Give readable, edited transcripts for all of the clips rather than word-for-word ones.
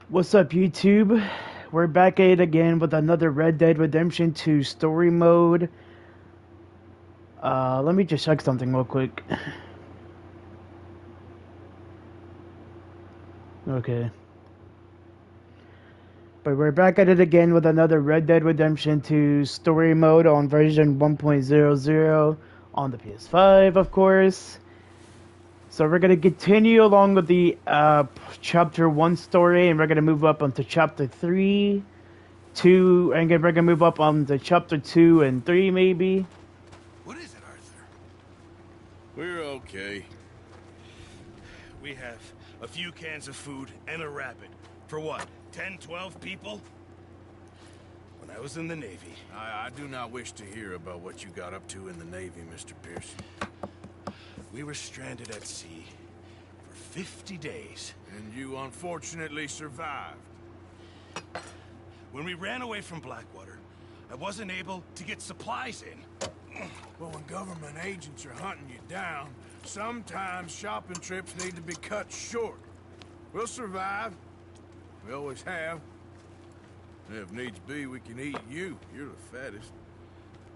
What's up, YouTube? We're back at it again with another Red Dead Redemption 2 story mode. Let me just check something real quick. Okay. But we're back at it again with another Red Dead Redemption 2 story mode on version 1.00 on the PS5, of course. So we're going to continue along with the Chapter 1 story, and we're going to move up onto Chapter 3, 2, and we're going to move up on to Chapter 2 and 3, maybe. What is it, Arthur? We're okay. We have a few cans of food and a rabbit. For what, 10, 12 people? When I was in the Navy... I do not wish to hear about what you got up to in the Navy, Mr. Pearson. We were stranded at sea for 50 days. And you unfortunately survived. When we ran away from Blackwater, I wasn't able to get supplies in. Well, when government agents are hunting you down, sometimes shopping trips need to be cut short. We'll survive. We always have. And if needs be, we can eat you. You're the fattest.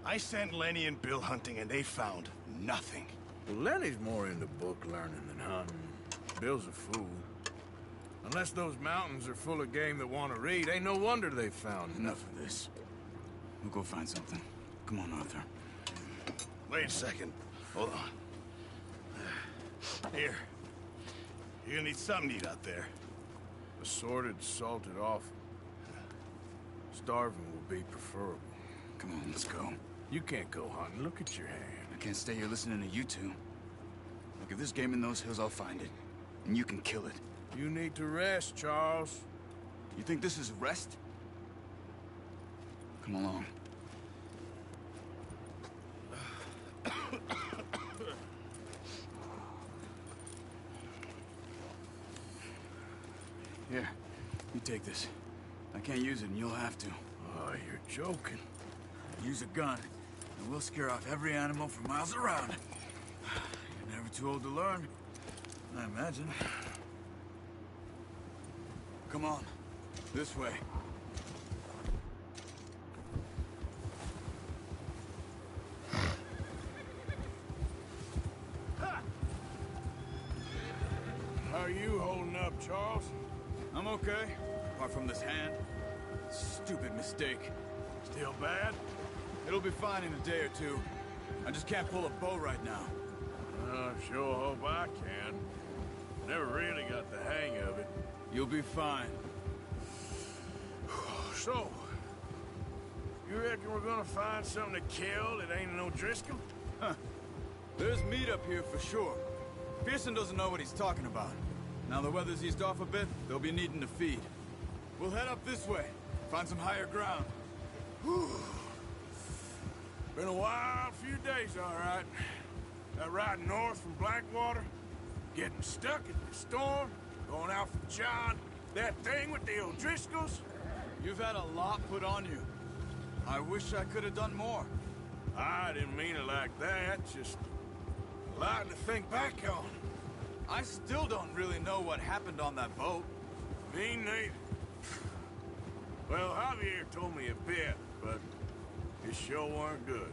I sent Lenny and Bill hunting, and they found nothing. Well, Lenny's more into book learning than hunting. Bill's a fool. Unless those mountains are full of game that want to read, ain't no wonder they found Enough of this. We'll go find something. Come on, Arthur. Wait a second. Hold on. Here. You're gonna need something to eat out there. Assorted, salted offal. Starving will be preferable. Come on, let's go. You can't go hunting. Look at your hand. I can't stay here listening to you two. Look, if there's game in those hills, I'll find it. And you can kill it. You need to rest, Charles. You think this is rest? Come along. Here, you take this. I can't use it, and you'll have to. Oh, you're joking. Use a gun, and we'll scare off every animal for miles around. You're never too old to learn, I imagine. Come on, this way. How are you holding up, Charles? I'm okay, apart from this hand. Stupid mistake. Still bad? It'll be fine in a day or two. I just can't pull a bow right now. I sure hope I can. Never really got the hang of it. You'll be fine. So, you reckon we're gonna find something to kill that ain't no Driscoll? Huh. There's meat up here for sure. Pearson doesn't know what he's talking about. Now the weather's eased off a bit, they'll be needing to feed. We'll head up this way, find some higher ground. Whew. Been a wild few days, all right. That ride north from Blackwater, getting stuck in the storm, going out from John, that thing with the O'Driscolls. You've had a lot put on you. I wish I could have done more. I didn't mean it like that, just a lot to think back on. I still don't really know what happened on that boat. Me neither. Well, Javier told me a bit, but it sure weren't good.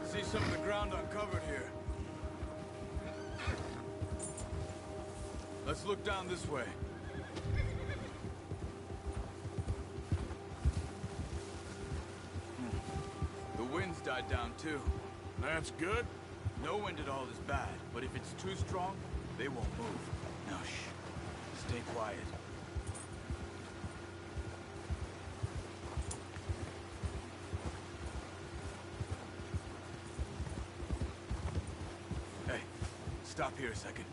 See some of the ground uncovered here. Let's look down this way. The wind's died down too. That's good. No wind at all is bad, but if it's too strong, they won't move. Now shh. Stay quiet. Hey, stop here a second.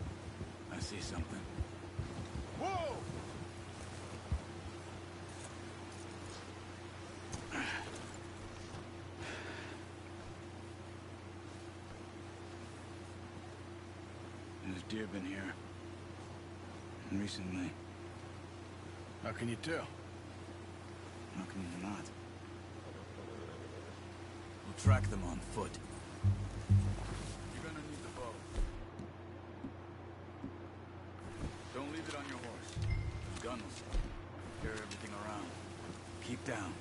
I see something. Whoa! There's deer been here. Recently. How can you tell? How can you not? We'll track them on foot. You're gonna need the bow. Don't leave it on your horse. The gun will stop. Carry everything around. Keep down.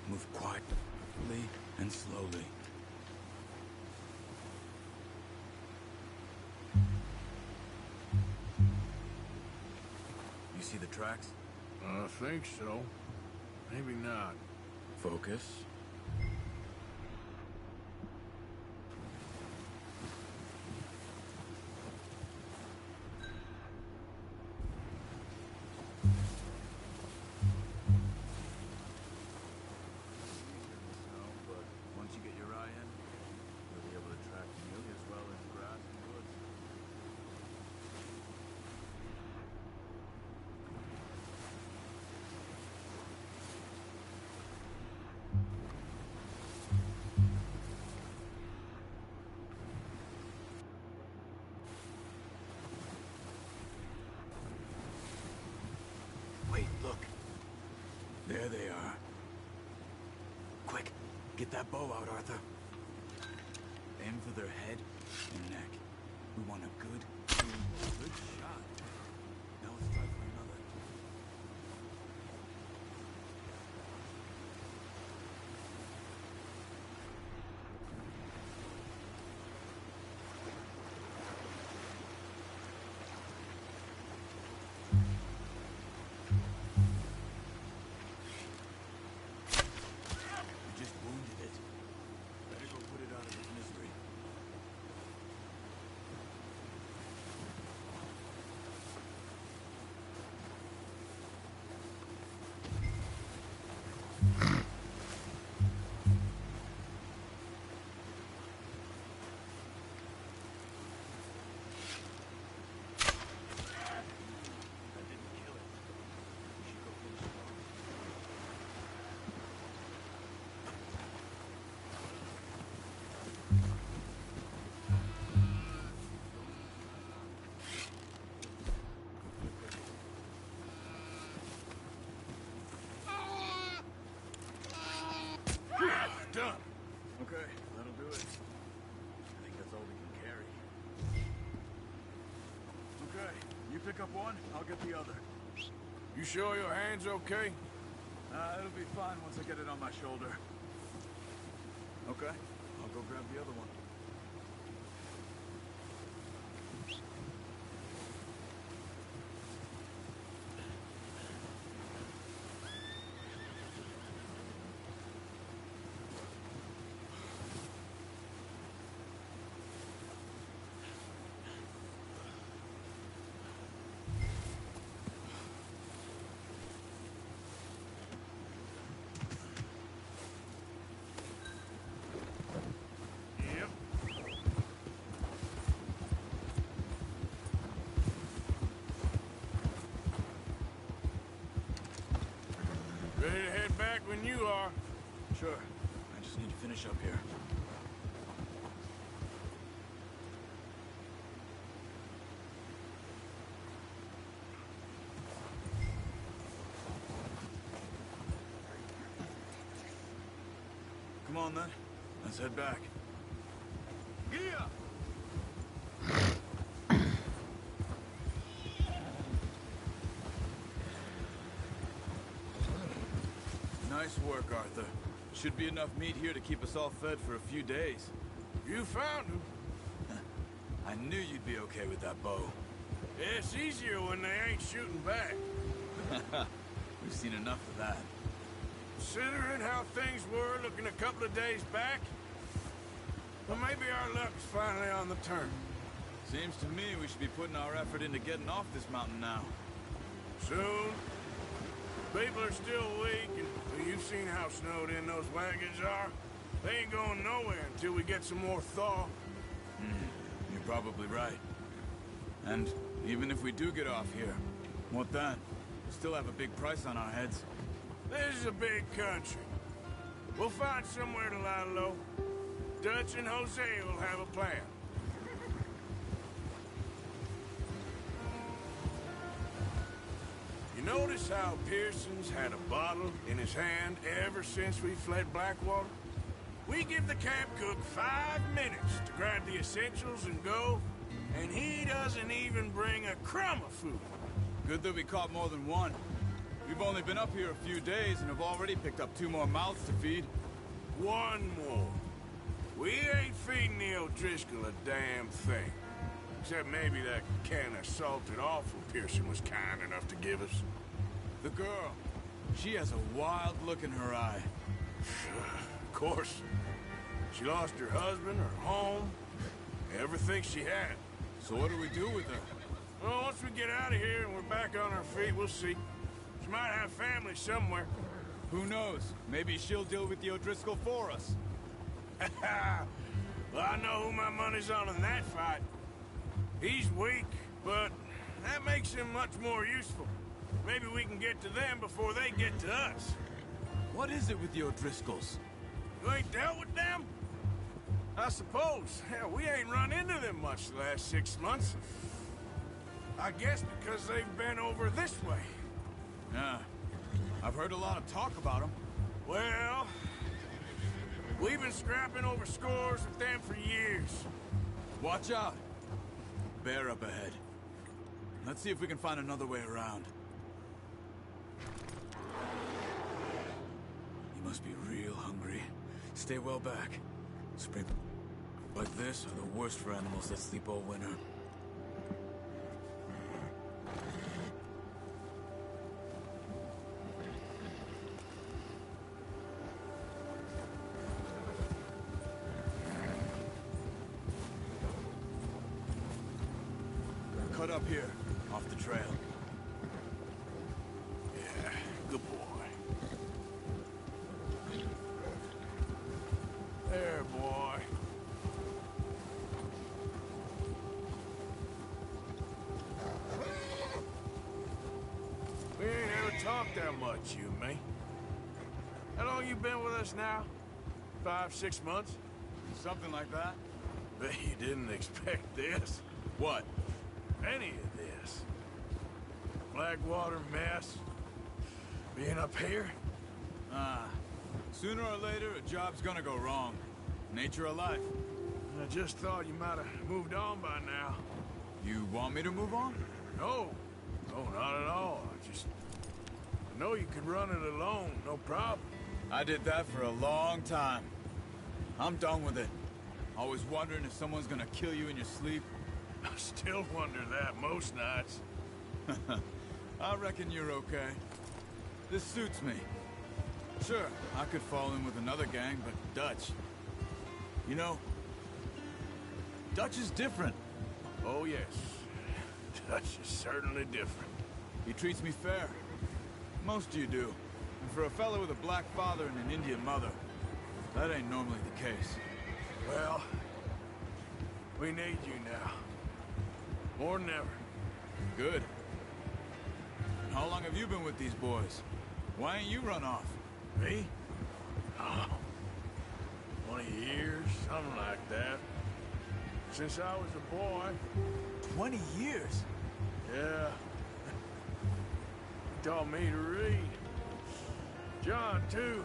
Move quietly and slowly. You see the tracks? I think so. Maybe not. Focus. But once you get your eye in, you'll be able to track nearly as well as grass and woods. Wait, look. There they are. Quick, get that bow out, Arthur. Aim for their head and neck. We want a good shot. Now let's try for another. You just wounded it. Better go put it out of its misery. That didn't kill it. We should go finish it off. Done. Okay, that'll do it. I think that's all we can carry. Okay, you pick up one, I'll get the other. You sure your hand's okay? It'll be fine once I get it on my shoulder. Okay, I'll go grab the other one. Yep. Ready to head back when you are. Sure, I just need to finish up here. Come on then, let's head back. Yeah! Nice work, Arthur. Should be enough meat here to keep us all fed for a few days. You found him. I knew you'd be okay with that bow. Yeah, it's easier when they ain't shooting back. We've seen enough of that. Considering how things were looking a couple of days back, Well, maybe our luck's finally on the turn. Seems to me we should be putting our effort into getting off this mountain now. Soon. People are still weak, and well, you've seen how snowed in those wagons are. They ain't going nowhere until we get some more thaw. You're probably right. And even if we do get off here, what then? We still have a big price on our heads. This is a big country. We'll find somewhere to lie low. Dutch and Jose will have a plan. You notice how Pearson's had a bottle in his hand ever since we fled Blackwater? We give the camp cook 5 minutes to grab the essentials and go, and he doesn't even bring a crumb of food. Good that we caught more than one. We've only been up here a few days and have already picked up 2 more mouths to feed. 1 more. We ain't feeding the O'Driscoll a damn thing. Except maybe that can of salted offal Pearson was kind enough to give us. The girl, she has a wild look in her eye. Of course. She lost her husband, her home, everything she had. So what do we do with her? Well, once we get out of here and we're back on our feet, we'll see. She might have family somewhere. Who knows? Maybe she'll deal with the O'Driscoll for us. Well, I know who my money's on in that fight. He's weak, but that makes him much more useful. Maybe we can get to them before they get to us. What is it with the O'Driscolls? You ain't dealt with them? I suppose. Hell, we ain't run into them much the last 6 months. I guess because they've been over this way. Yeah. I've heard a lot of talk about them. Well, we've been scrapping over scores with them for years. Watch out. Bear up ahead. Let's see if we can find another way around. You must be real hungry. Stay well back. Spring like this are the worst for animals that sleep all winter. Cut up here, off the trail. Yeah, good boy. There, boy. We ain't ever talked that much, you and me. How long you been with us now? 5, 6 months? Something like that. Bet you didn't expect this. What? Any of this. Blackwater mess. Being up here? Sooner or later, a job's gonna go wrong. Nature of life. I just thought you might have moved on by now. You want me to move on? No. No, not at all. I know you could run it alone, no problem. I did that for a long time. I'm done with it. Always wondering if someone's gonna kill you in your sleep. I still wonder that most nights. I reckon you're okay. This suits me. Sure, I could fall in with another gang, but Dutch... You know, Dutch is different. Oh, yes. Dutch is certainly different. He treats me fair. Most of you do. And for a fella with a black father and an Indian mother, that ain't normally the case. Well, we need you now. More than ever. Good. And how long have you been with these boys? Why ain't you run off? Me? Oh, 20 years, something like that. Since I was a boy. 20 years? Yeah. He taught me to read. John, too.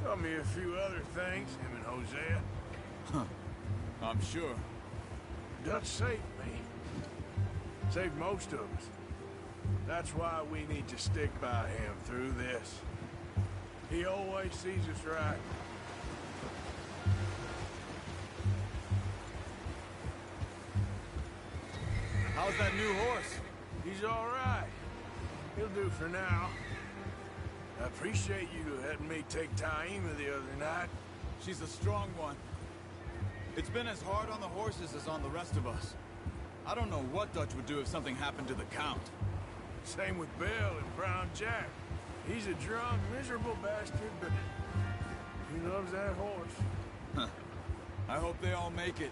Taught me a few other things, him and Hosea. Huh. I'm sure. Dutch saved me. Saved most of us. That's why we need to stick by him through this. He always sees us right. How's that new horse? He's all right. He'll do for now. I appreciate you letting me take Taima the other night. She's a strong one. It's been as hard on the horses as on the rest of us. I don't know what Dutch would do if something happened to the Count. Same with Bill and Brown Jack. He's a drunk, miserable bastard, but he loves that horse. I hope they all make it.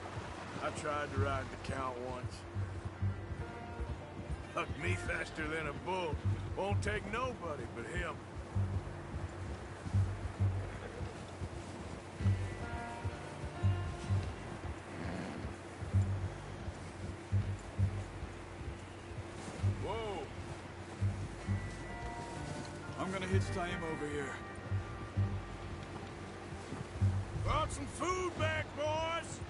I tried to ride the Count once. Hucked me faster than a bull. Won't take nobody but him. Whoa! I'm gonna hitch tie him over here. Brought some food back, boys!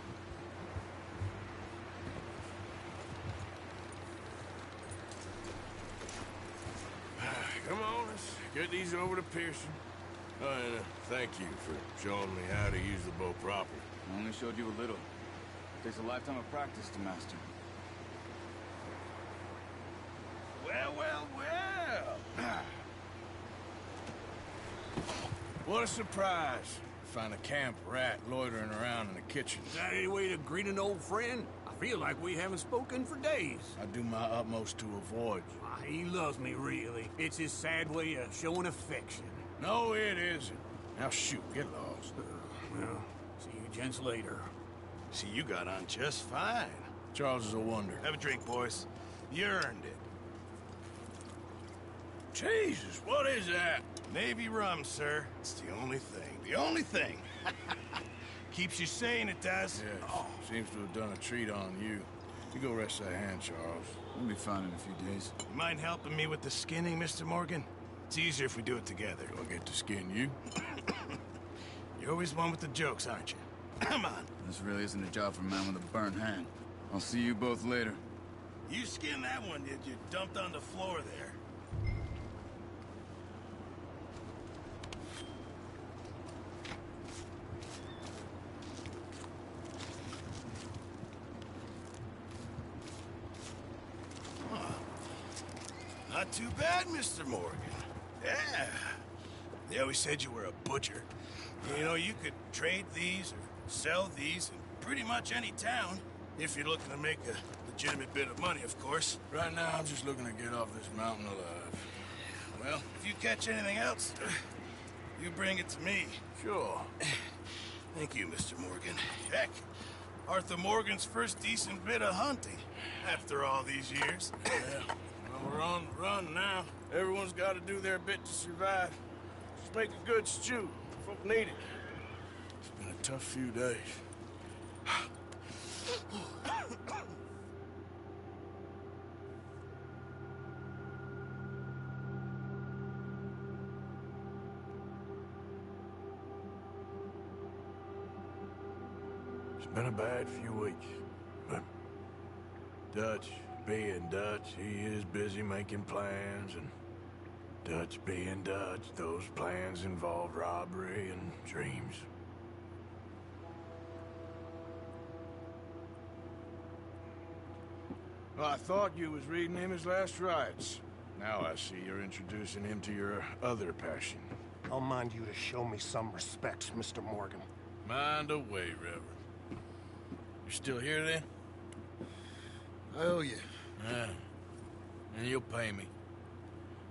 Come on, let's get these over to Pearson. Oh, and thank you for showing me how to use the bow properly. I only showed you a little. Takes a lifetime of practice to master. Well, well, well! What a surprise. Find a camp rat loitering around in the kitchen. Is that any way to greet an old friend? I feel like we haven't spoken for days. I do my utmost to avoid you. Ah, he loves me, really. It's his sad way of showing affection. No, it isn't. Now shoot, get lost. Well, see you gents later. See, you got on just fine. Charles is a wonder. Have a drink, boys. You earned it. Jesus, what is that? Navy rum, sir. It's the only thing. The only thing. Keeps you sane, it does. Yes, seems to have done a treat on you. You go rest that hand, Charles. We'll be fine in a few days. You mind helping me with the skinning, Mr. Morgan? It's easier if we do it together. Do I get to skin you? You're always one with the jokes, aren't you? Come on. This really isn't a job for a man with a burnt hand. I'll see you both later. You skinned that one, did you? Dumped on the floor there. Not too bad, Mr. Morgan. Yeah. They always said you were a butcher. You know, you could trade these or sell these in pretty much any town, if you're looking to make a legitimate bit of money, of course. Right now, I'm just looking to get off this mountain alive. Well, if you catch anything else, you bring it to me. Sure. Thank you, Mr. Morgan. Heck, Arthur Morgan's first decent bit of hunting after all these years. Yeah. Well, we're on the run now. Everyone's got to do their bit to survive. Just make a good stew. Folk need it. It's been a tough few days. It's been a bad few weeks, but Dutch being Dutch, he is busy making plans, and Dutch being Dutch, those plans involve robbery and dreams. Well, I thought you was reading him his last rites. Now I see you're introducing him to your other passion. I'll mind you to show me some respect, Mr. Morgan. Mind away, Reverend. You still here, then? I owe you. Yeah. And you'll pay me.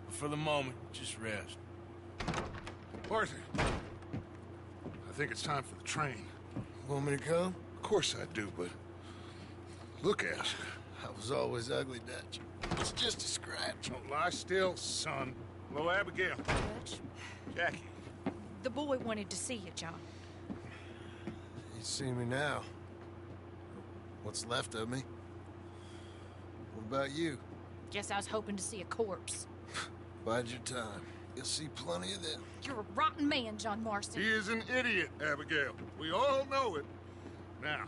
But for the moment, just rest. Arthur, I think it's time for the train. Want me to come? Of course I do, but look at you. I was always ugly, Dutch. It's just a scratch. Don't lie still, son. Hello, Abigail. Dutch, Jackie. the boy wanted to see you, John. You see me now. What's left of me. What about you? Guess I was hoping to see a corpse. Bide your time. You'll see plenty of them. You're a rotten man, John Marston. He is an idiot, Abigail. We all know it. Now,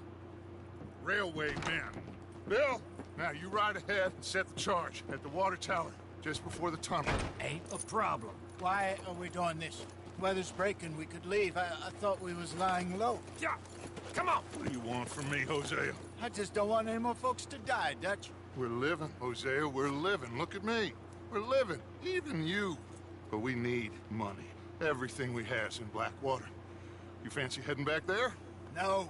railway men. Bill, now you ride ahead and set the charge at the water tower just before the tunnel. Ain't a problem. Why are we doing this? Weather's breaking, we could leave. I thought we was lying low. Yeah, come on. What do you want from me, Hosea? I just don't want any more folks to die, Dutch. We're living, Hosea, we're living. Look at me. We're living, even you. But we need money. Everything we has in Blackwater. You fancy heading back there? No.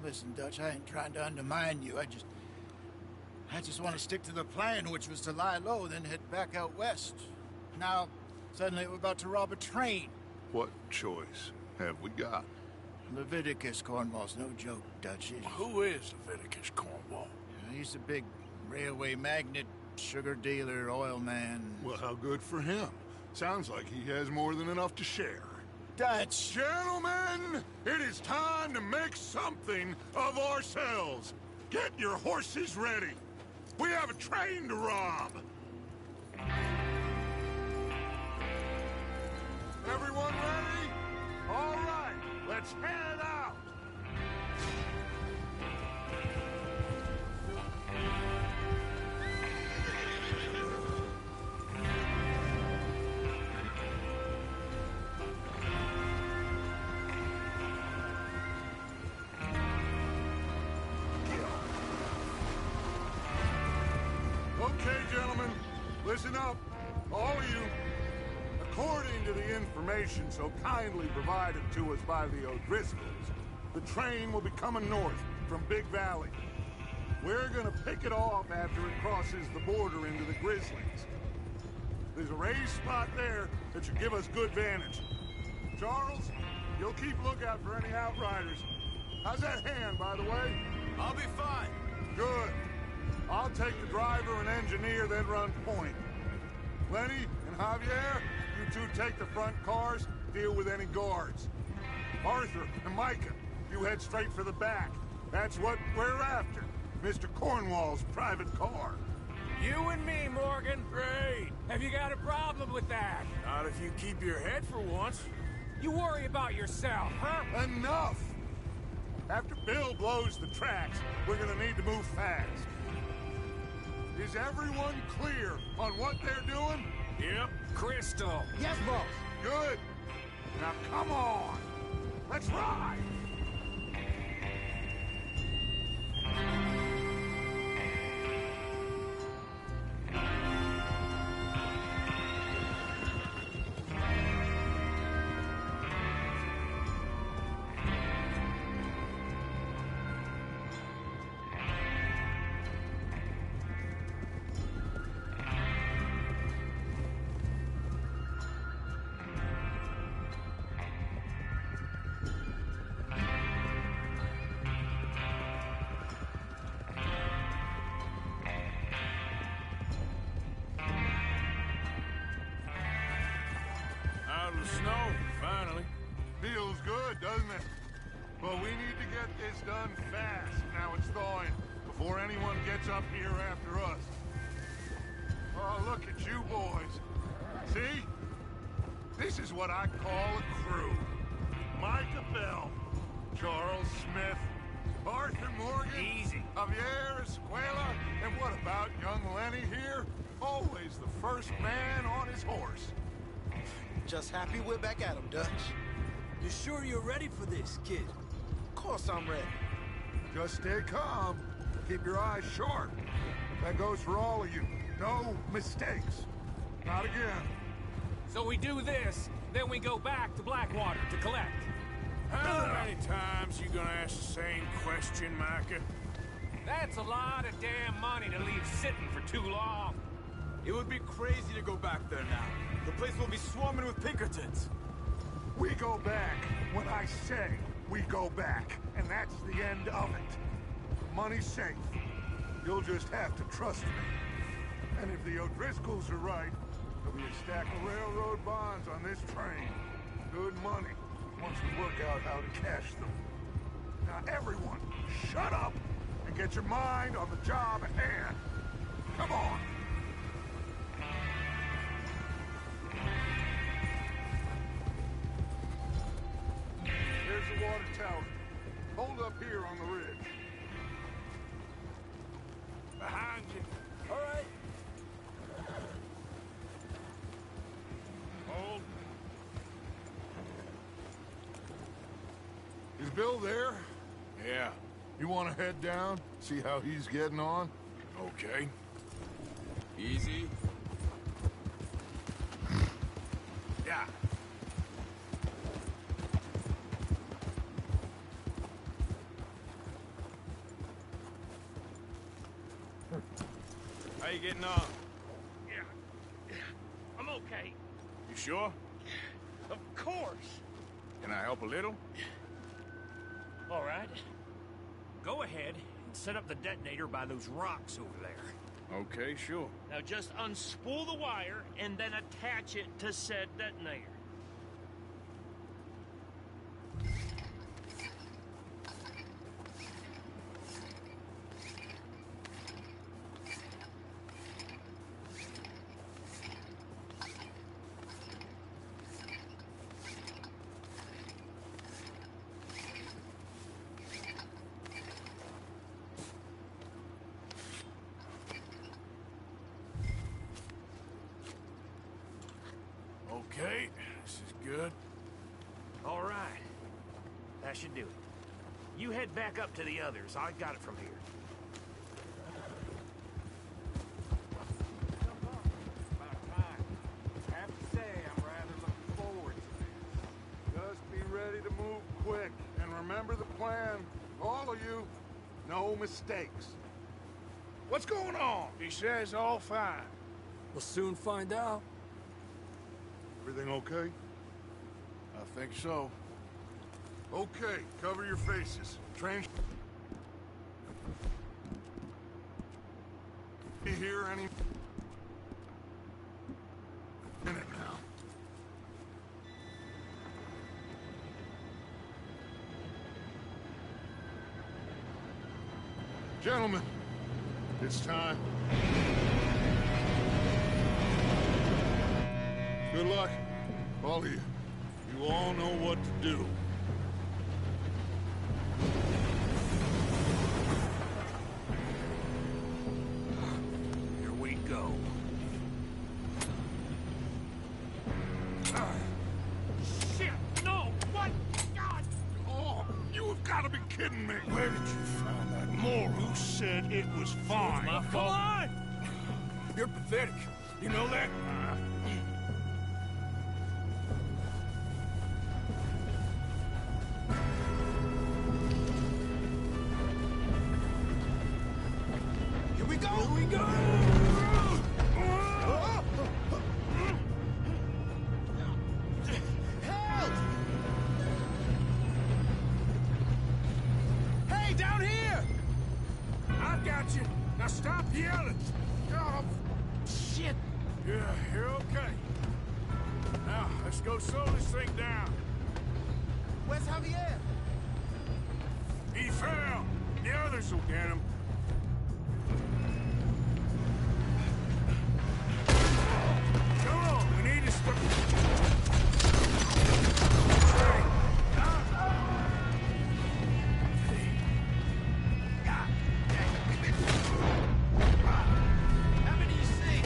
Listen, Dutch, I ain't trying to undermine you. I just want to stick to the plan, which was to lie low, then head back out west. Now, suddenly we're about to rob a train. What choice have we got? Leviticus Cornwall's no joke, Dutch. Who is Leviticus Cornwall? He's a big railway magnate, sugar dealer, oil man. Well, how good for him. Sounds like he has more than enough to share. Dutch! Gentlemen, it is time to make something of ourselves. Get your horses ready. We have a train to rob. Everyone ready? All right, let's head out. Okay, gentlemen, listen up, all of you. According to the information so kindly provided to us by the O'Driscolls, the train will be coming north from Big Valley. We're gonna pick it off after it crosses the border into the Grizzlies. There's a raised spot there that should give us good vantage. Charles, you'll keep lookout for any outriders. How's that hand, by the way? I'll be fine. Good. I'll take the driver and engineer, then run point. Lenny and Javier, you two take the front cars, deal with any guards. Arthur and Micah, you head straight for the back. That's what we're after. Mr. Cornwall's private car. You and me, Morgan. Great. Have you got a problem with that? Not if you keep your head for once. You worry about yourself, huh? Enough! After Bill blows the tracks, we're gonna need to move fast. Is everyone clear on what they're doing? Yep. Crystal. Yes, boss. Good. Now come on. Let's ride. Out of the snow, finally. Feels good, doesn't it? But we need to get this done fast. Now it's thawing, before anyone gets up here after us. Oh, look at you boys. See? This is what I call a crew. Micah Bell, Charles Smith, Arthur Morgan, Easy. Javier Escuela, and what about young Lenny here? Always the first man on his horse. Just happy we're back at him, Dutch. You sure you're ready for this, kid? Of course I'm ready. Just stay calm. Keep your eyes sharp. That goes for all of you. No mistakes. Not again. So we do this, then we go back to Blackwater to collect. How many times you gonna ask the same question, Micah? That's a lot of damn money to leave sitting for too long. It would be crazy to go back there now. The place will be swarming with Pinkertons. We go back when I say we go back, and that's the end of it. Money's safe. You'll just have to trust me. And if the O'Driscolls are right, there'll be a stack of railroad bonds on this train. Good money, once we work out how to cash them. Now everyone, shut up and get your mind on the job at hand. Come on. There's the water tower. Hold up here on the ridge. Behind you. All right. Hold. Is Bill there? Yeah. You want to head down, see how he's getting on? Okay. Easy. Yeah. How you getting on? Yeah. I'm okay. You sure? Of course. Can I help a little? All right. Go ahead and set up the detonator by those rocks over there. Okay, sure. Now just unspool the wire and then attach it to said detonator. Okay, this is good. All right. That should do it. You head back up to the others. I got it from here. About time. I have to say, I'm rather looking forward to this. Just be ready to move quick. And remember the plan. All of you, no mistakes. What's going on? He says all fine. We'll soon find out. Everything okay? I think so. Okay, cover your faces. Train... Be here any... minute now. Gentlemen, it's time. Good luck, all of you. You all know what to do. Here we go. Shit! No! What? God! Oh, you have got to be kidding me. Where did you find that moral? Who said it was fine? Come on! You're pathetic. You know that? Here we go! Here we go! Help! Hey, down here! I got you. Now stop yelling. Oh, Shit! yeah, you're okay. Now, let's go slow this thing down. Where's Javier? He fell. The others will get him. Come on, we need to stop. How many you see?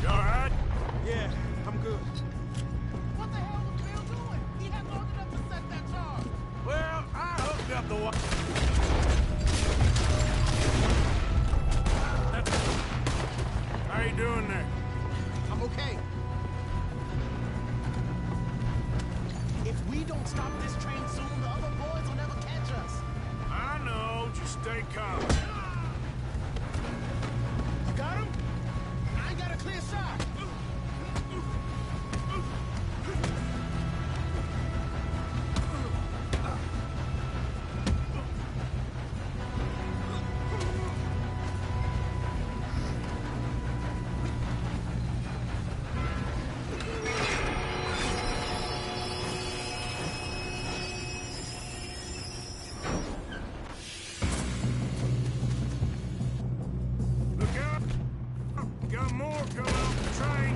You all right? Yeah, I'm good. What the hell was Bill doing? He had long enough to set that charge. Well, I hooked up the wire. How you doing there? I'm okay. If we don't stop this train soon, the other boys will never catch us. I know, just stay calm. You got him? I ain't got a clear shot. Look out! Got more coming off the train.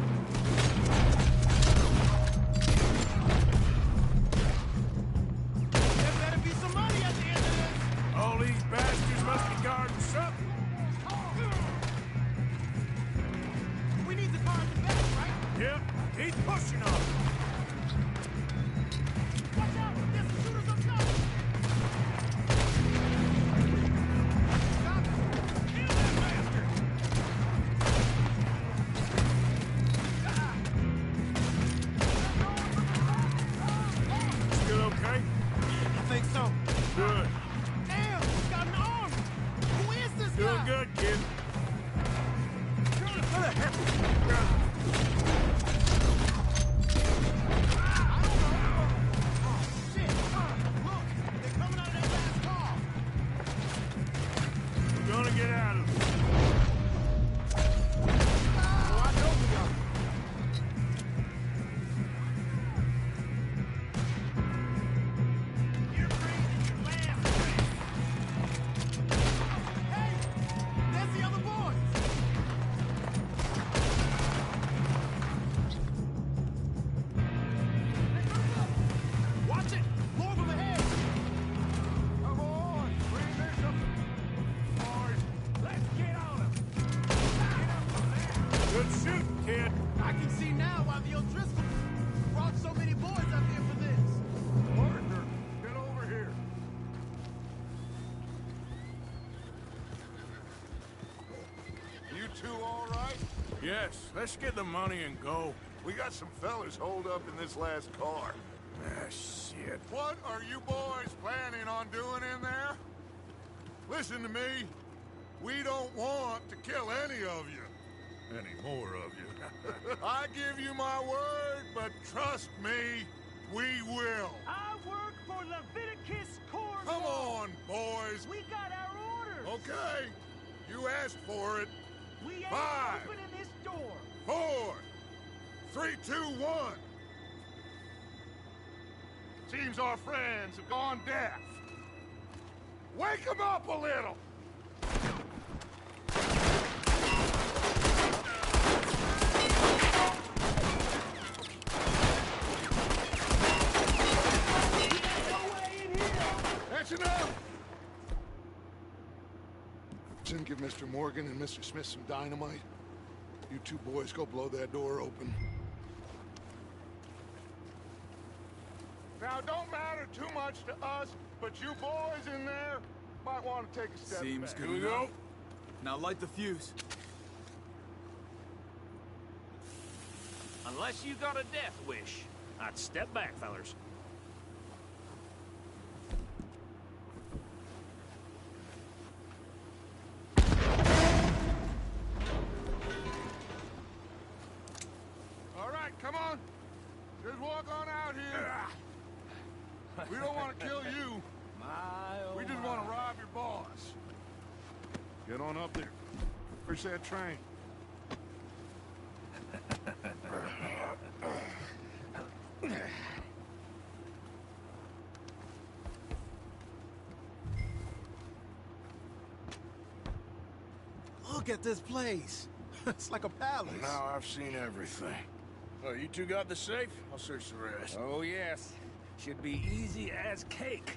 There better be some money at the end of this. All these bastards must be guarding something. We need to find the best, right? Yep, he's pushing on. Watch out! There's some shooters up top! Stop it! Doing good, kid. We're gonna get out of here. Oh, I know we are. You're breathing your last breath. Hey! There's the other boys! Watch it! More of them ahead! Come on! Bring this up! Boys, let's get on them! Get up from there! Good shooting, kid! I can see now why the O'Driscolls brought so many boys up here for this! Partner, get over here! You two all right? Yes, let's get the money and go. We got some fellas holed up in this last car. Ah, shit. What are you boys planning on doing in there? Listen to me. We don't want to kill any of you. Any more of you? I give you my word, but trust me, we will. I work for Leviticus Corps. Come on, boys. We got our orders. Okay, you asked for it. We ain't 5, opening this door. 4, 3, 2, 1. Seems our friends have gone deaf. Wake them up a little. That's enough. Then give Mr. Morgan and Mr. Smith some dynamite. You two boys go blow that door open. Now, don't matter too much to us, but you boys in there might want to take a step Seems back. good. Here we go. Now light the fuse. Unless you got a death wish, I'd step back, fellers. All right, come on. Just walk on out here. We don't want to kill you. We just want to rob your boss. Get on up there. Push that train. Look at this place. It's like a palace. Now I've seen everything. Oh, you two got the safe? I'll search the rest. Oh, yes. Should be easy as cake.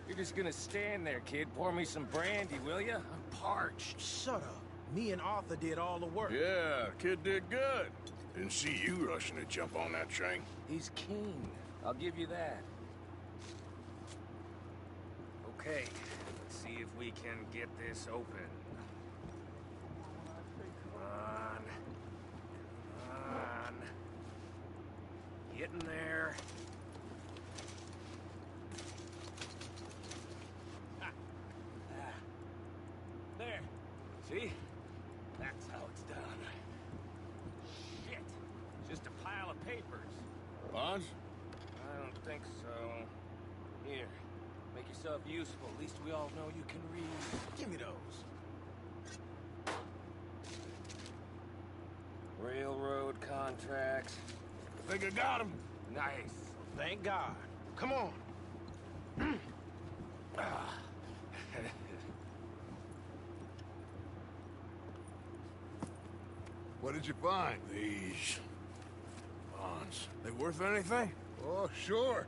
You're just gonna stand there, kid. Pour me some brandy, will ya? I'm parched. Shut up. Me and Arthur did all the work. Yeah, kid did good. Didn't see you rushing to jump on that train. He's keen. I'll give you that. Okay, let's see if we can get this open. Come on. Come on. Get in there. There. See? That's how it's done. Shit. Just a pile of papers. Bonds? I don't think so. Here. Make yourself useful. At least we all know you can read. Give me those. Railroad contracts. Think I got him. Nice. Thank God. Come on. What did you find? These bonds. They worth anything? Oh, sure.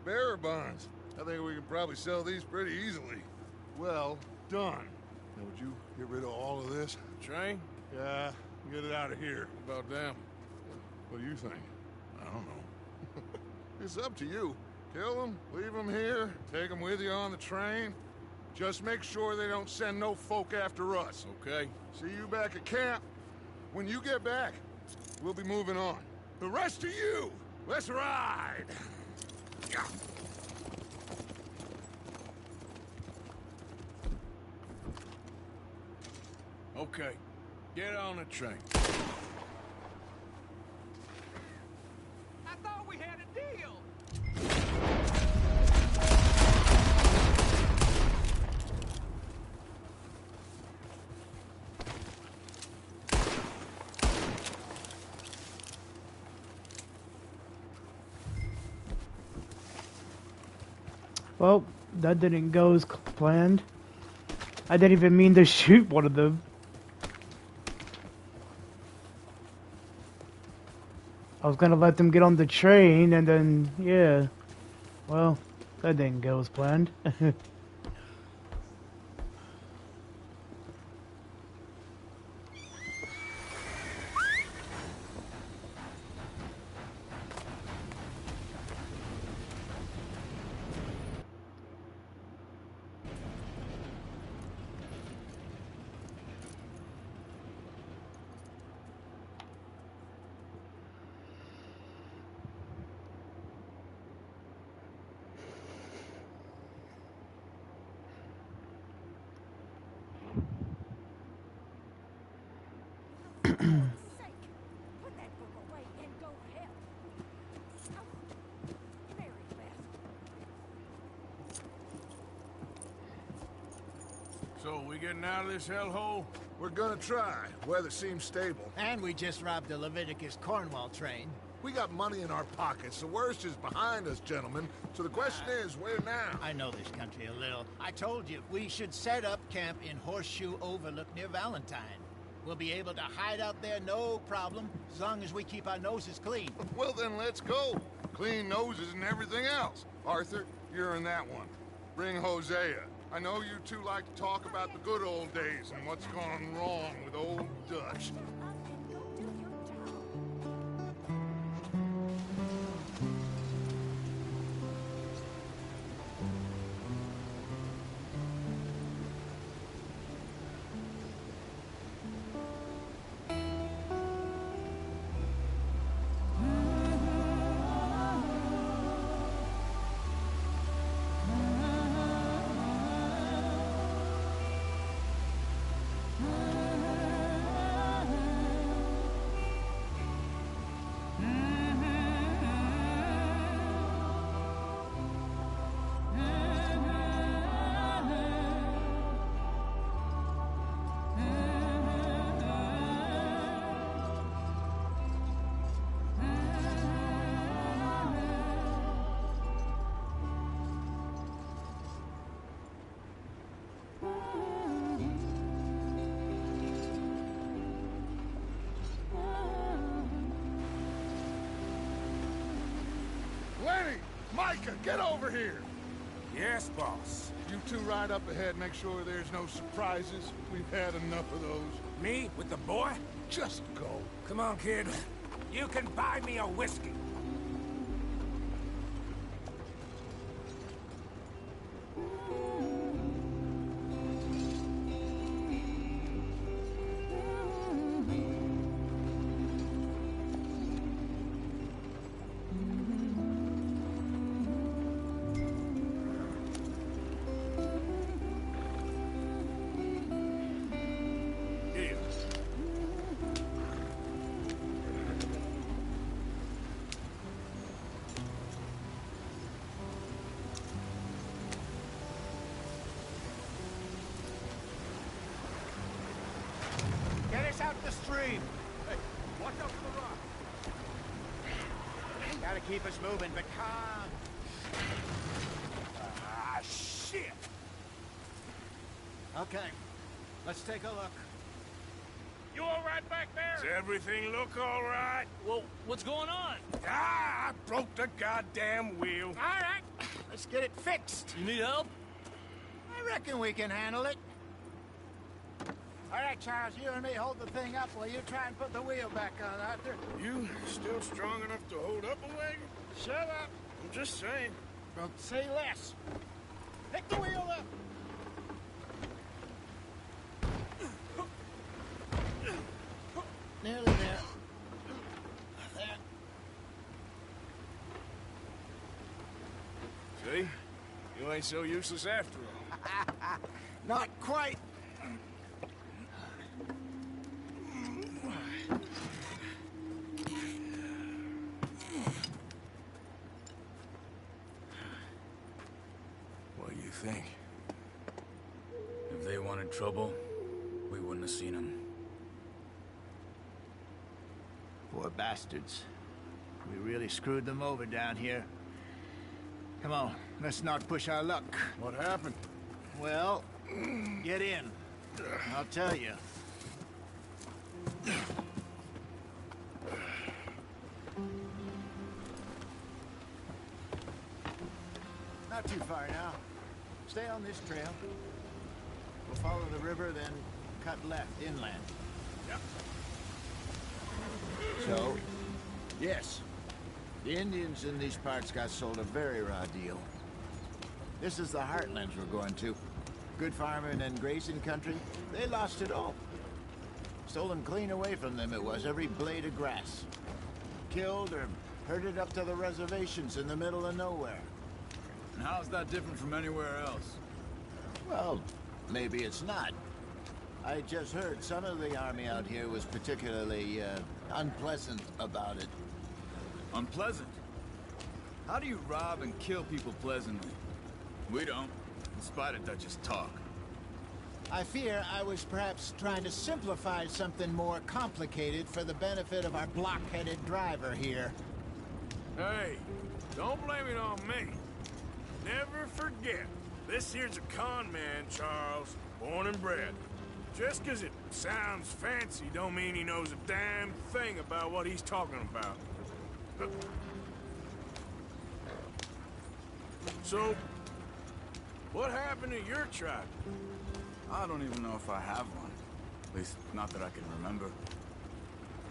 Bearer bonds. I think we can probably sell these pretty easily. Well done. Now, would you get rid of all of this? Train? Yeah, get it out of here. About them. What do you think? I don't know. It's up to you. Kill them, leave them here, take them with you on the train. Just make sure they don't send no folk after us. Okay. See you back at camp. When you get back, we'll be moving on. The rest of you, let's ride! Okay, get on the train. I thought we had a deal. Well, that didn't go as planned. I didn't even mean to shoot one of them. I was gonna let them get on the train and then, yeah. Well, that didn't go as planned. So, we getting out of this hellhole? We're gonna try. Weather seems stable. And we just robbed the Leviticus Cornwall train. We got money in our pockets. The worst is behind us, gentlemen. So the question is, where now? I know this country a little. I told you, we should set up camp in Horseshoe Overlook near Valentine. We'll be able to hide out there no problem, as long as we keep our noses clean. Well, then let's go. Clean noses and everything else. Arthur, you're in that one. Bring Hosea. I know you two like to talk about the good old days and what's gone wrong with old Dutch. Micah, get over here! Yes, boss. You two ride up ahead, make sure there's no surprises. We've had enough of those. Me with the boy? Just go. Come on, kid. You can buy me a whiskey. Get us out the stream. Hey, watch out for the rock. Gotta keep us moving, but calm. Ah, shit! Okay, let's take a look. You all right back there? Does everything look all right? Well, what's going on? Ah, I broke the goddamn wheel. All right, let's get it fixed. You need help? I reckon we can handle it. All right, Charles, you and me hold the thing up while you try and put the wheel back on, Arthur. You still strong enough to hold up a wagon? Shut up. I'm just saying. Don't say less. Pick the wheel up. Nearly there. There. See? You ain't so useless after all. Not quite. What do you think? If they wanted trouble, we wouldn't have seen them. Poor bastards. We really screwed them over down here. Come on, let's not push our luck. What happened? Well, get in. I'll tell you. Not too far now. Stay on this trail. We'll follow the river, then cut left inland. Yep. So, yes, the Indians in these parts got sold a very raw deal. This is the heartlands we're going to. Good farming and grazing country, they lost it all. Stolen clean away from them it was, every blade of grass. Killed or herded up to the reservations in the middle of nowhere. And how's that different from anywhere else? Well, maybe it's not. I just heard some of the army out here was particularly, unpleasant about it. Unpleasant? How do you rob and kill people pleasantly? We don't, in spite of Dutch's talk. I fear I was perhaps trying to simplify something more complicated for the benefit of our block-headed driver here. Hey, don't blame it on me. Never forget, this here's a con man, Charles, born and bred. Just 'cause it sounds fancy don't mean he knows a damn thing about what he's talking about. So, what happened to your tribe? I don't even know if I have one. At least, not that I can remember.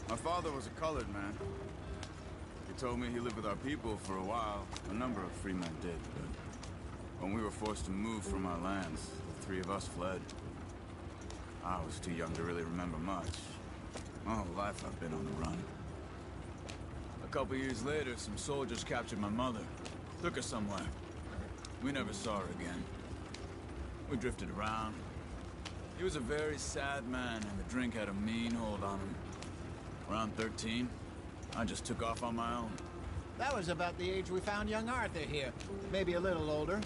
My father was a colored man. He told me he lived with our people for a while. A number of free men did, but when we were forced to move from our lands, the three of us fled. I was too young to really remember much. My whole life I've been on the run. A couple years later, some soldiers captured my mother. Took her somewhere. We never saw her again. We drifted around. He was a very sad man, and the drink had a mean hold on him. Around 13, I just took off on my own. That was about the age we found young Arthur here. Maybe a little older.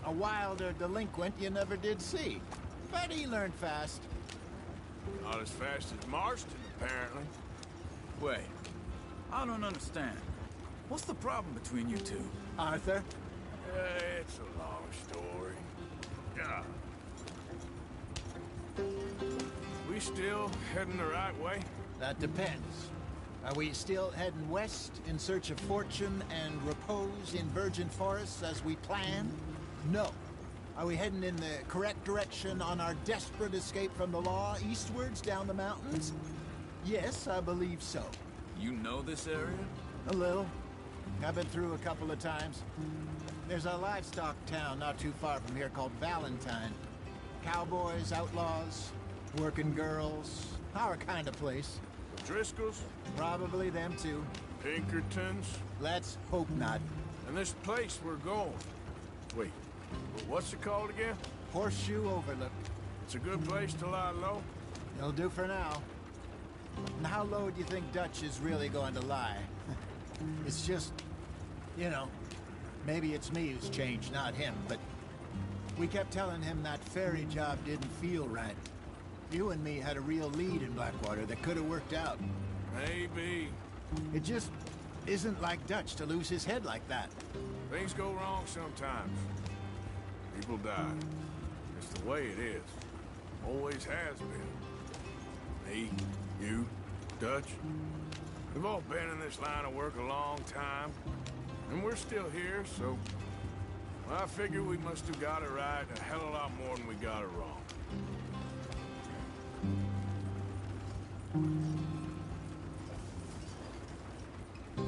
A wilder delinquent you never did see. But he learned fast. Not as fast as Marston, apparently. Wait, I don't understand. What's the problem between you two? Arthur? It's a long story. Yeah. We still heading the right way? That depends. Are we still heading west in search of fortune and repose in virgin forests as we planned? No. Are we heading in the correct direction on our desperate escape from the law eastwards down the mountains? Yes, I believe so. You know this area? A little. I've been through a couple of times. There's a livestock town not too far from here called Valentine. Cowboys, outlaws, working girls, our kind of place. Driscoll's? Probably them too. Pinkertons? Let's hope not. And this place we're going. Wait, what's it called again? Horseshoe Overlook. It's a good place to lie low? It'll do for now. And how low do you think Dutch is really going to lie? It's just, you know, maybe it's me who's changed, not him, but we kept telling him that ferry job didn't feel right. You and me had a real lead in Blackwater that could have worked out. Maybe. It just isn't like Dutch to lose his head like that. Things go wrong sometimes. People die. It's the way it is. Always has been. Me, you, Dutch. We've all been in this line of work a long time. And we're still here, so... I figure we must have got it right a hell of a lot more than we got it wrong.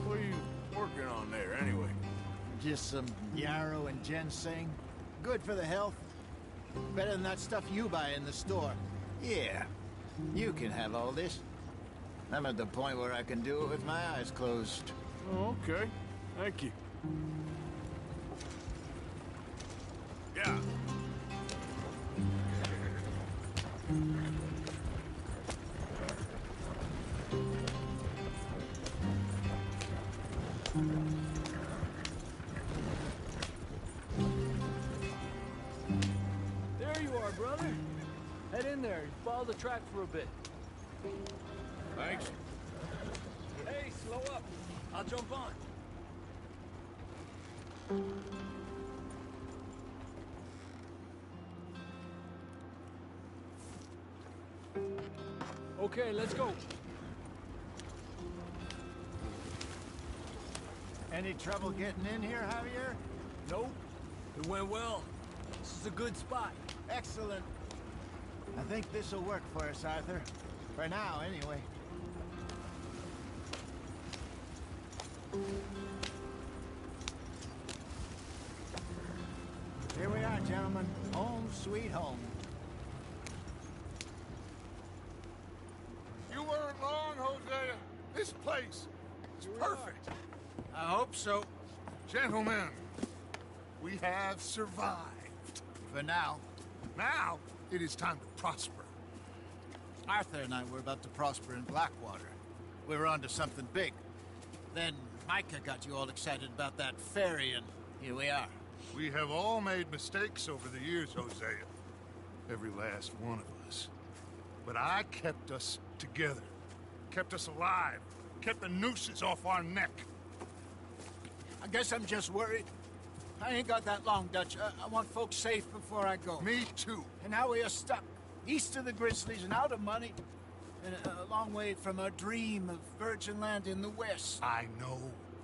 What are you working on there, anyway? Just some yarrow and ginseng. Good for the health. Better than that stuff you buy in the store. Yeah, you can have all this. I'm at the point where I can do it with my eyes closed. Oh, okay. Thank you. Yeah. Get in there and follow the track for a bit. Thanks. Hey, slow up. I'll jump on. Okay, let's go. Any trouble getting in here, Javier? Nope. It went well. This is a good spot. Excellent. I think this'll work for us, Arthur. For now, anyway. Here we are, gentlemen. Home sweet home. You weren't wrong, Hosea. This place is perfect. I hope so. Gentlemen, we have survived. For now. Now, it is time to prosper. Arthur and I were about to prosper in Blackwater. We were onto something big. Then Micah got you all excited about that ferry, and here we are. We have all made mistakes over the years, Hosea. Every last one of us. But I kept us together. Kept us alive. Kept the nooses off our neck. I guess I'm just worried. I ain't got that long, Dutch. I want folks safe before I go. Me too. And now we are stuck. East of the Grizzlies and out of money. And a long way from our dream of virgin land in the west. I know,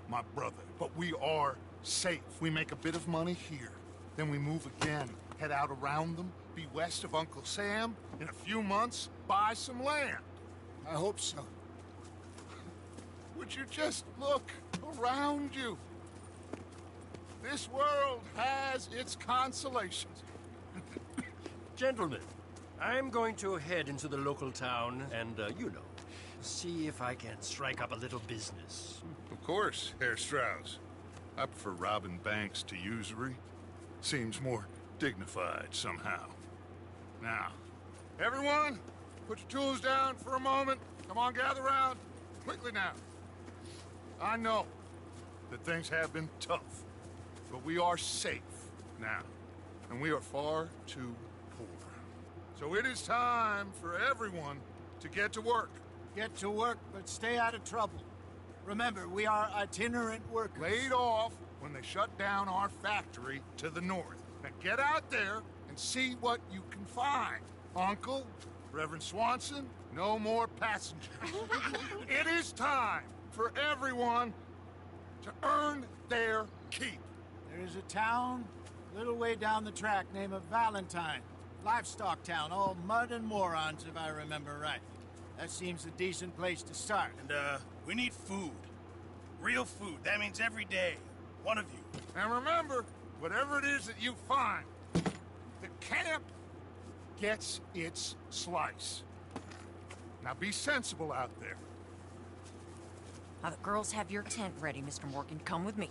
my brother, but we are safe. We make a bit of money here. Then we move again, head out around them, be west of Uncle Sam. In a few months, buy some land. I hope so. Would you just look around you? This world has its consolations. Gentlemen, I'm going to head into the local town and, see if I can strike up a little business. Of course, Herr Strauss. I prefer robbing banks to usury. Seems more dignified somehow. Now, everyone, put your tools down for a moment. Come on, gather round. Quickly now. I know that things have been tough, but we are safe now, and we are far too poor. So it is time for everyone to get to work. Get to work, but stay out of trouble. Remember, we are itinerant workers. Laid off when they shut down our factory to the north. Now get out there and see what you can find. Uncle, Reverend Swanson, no more passengers. It is time for everyone to earn their keep. There is a town a little way down the track named Valentine. Livestock town, all mud and morons, if I remember right. That seems a decent place to start. And, we need food. Real food. That means every day. One of you. And remember, whatever it is that you find, the camp gets its slice. Now be sensible out there. Now the girls have your tent ready, Mr. Morgan. Come with me.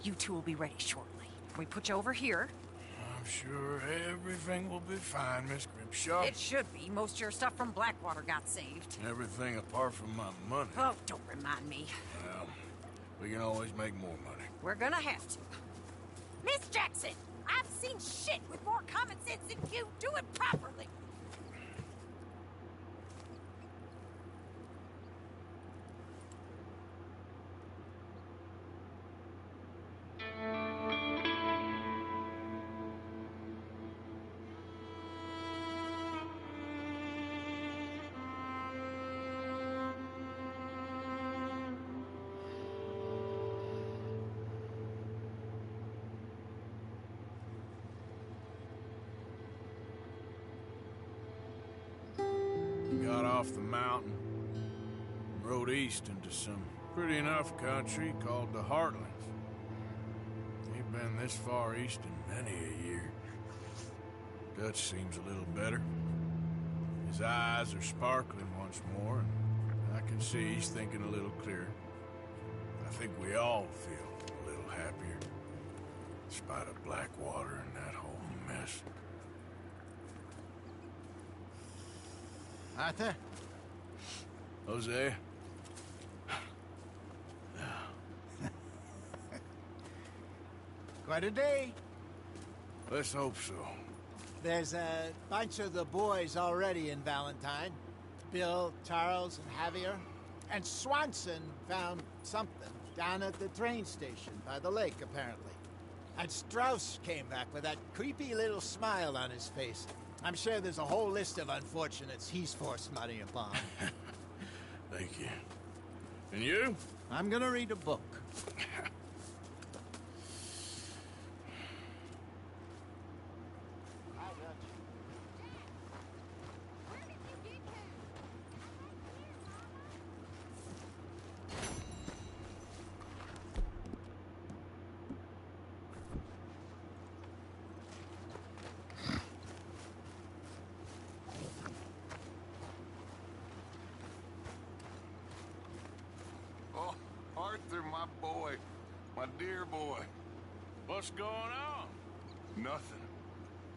You two will be ready shortly. We put you over here. I'm sure everything will be fine, Miss Grimshaw. It should be. Most of your stuff from Blackwater got saved. Everything apart from my money. Oh, don't remind me. Well, we can always make more money. We're gonna have to. Miss Jackson, I've seen shit with more common sense than you. Do it properly. Got off the mountain, rode east into some pretty enough country called the Heartlands. Ain't been this far east in many a year. Dutch seems a little better. His eyes are sparkling once more, and I can see he's thinking a little clearer. I think we all feel a little happier, in spite of Blackwater and that whole mess. Arthur? Jose? Quite a day. Let's hope so. There's a bunch of the boys already in Valentine. Bill, Charles, and Javier. And Swanson found something down at the train station by the lake, apparently. And Strauss came back with that creepy little smile on his face. I'm sure there's a whole list of unfortunates he's forced money upon. Thank you. And you? I'm gonna read a book. Oh, Arthur, my boy. My dear boy. What's going on? Nothing.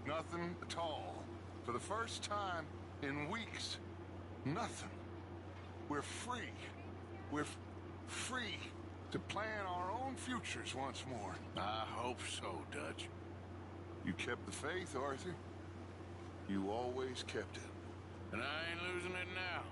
Nothing at all. For the first time in weeks. Nothing. We're free. We're free to plan our own futures once more. I hope so, Dutch. You kept the faith, Arthur. You always kept it. And I ain't losing it now.